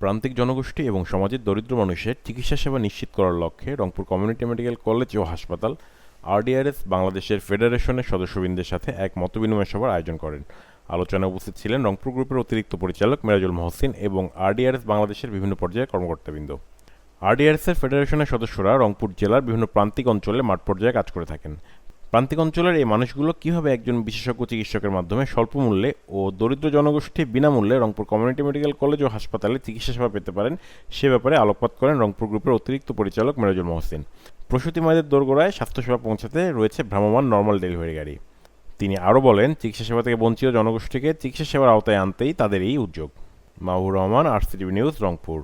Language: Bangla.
প্রান্তিক জনগোষ্ঠী এবং সমাজের দরিদ্র মানুষের চিকিৎসা সেবা নিশ্চিত করার লক্ষ্যে রংপুর কমিউনিটি মেডিকেল কলেজ ও হাসপাতাল আরডিআরএস বাংলাদেশের ফেডারেশনের সদস্যবৃন্দের সাথে এক মতবিনিময় সভার আয়োজন করেন। আলোচনায় উপস্থিত ছিলেন রংপুর গ্রুপের অতিরিক্ত পরিচালক মেরাজুল মহসিন এবং আরডিআরএস বাংলাদেশের বিভিন্ন পর্যায়ের কর্মকর্তাবৃন্দ। আরডিআরএসের ফেডারেশনের সদস্যরা রংপুর জেলার বিভিন্ন প্রান্তিক অঞ্চলে মাঠ পর্যায়ে কাজ করে থাকেন। প্রান্তিক অঞ্চলের এই মানুষগুলো কীভাবে একজন বিশেষজ্ঞ চিকিৎসকের মাধ্যমে স্বল্প মূল্যে ও দরিদ্র জনগোষ্ঠী বিনামূল্যে রংপুর কমিউনিটি মেডিকেল কলেজ ও হাসপাতালে চিকিৎসা সেবা পেতে পারেন সে ব্যাপারে আলোকপাত করেন রংপুর গ্রুপের অতিরিক্ত পরিচালক মেরাজুল মহসিন। প্রসূতি মায়েদের দোরগোড়ায় স্বাস্থ্যসেবা পৌঁছাতে রয়েছে ভ্রাম্যমাণ নর্মাল ডেলিভারি গাড়ি। তিনি আরও বলেন, চিকিৎসা সেবা থেকে বঞ্চিত জনগোষ্ঠীকে চিকিৎসা সেবার আওতায় আনতেই তাদের এই উদ্যোগ। Mahbur Rahman, RCTV news, Rangpur.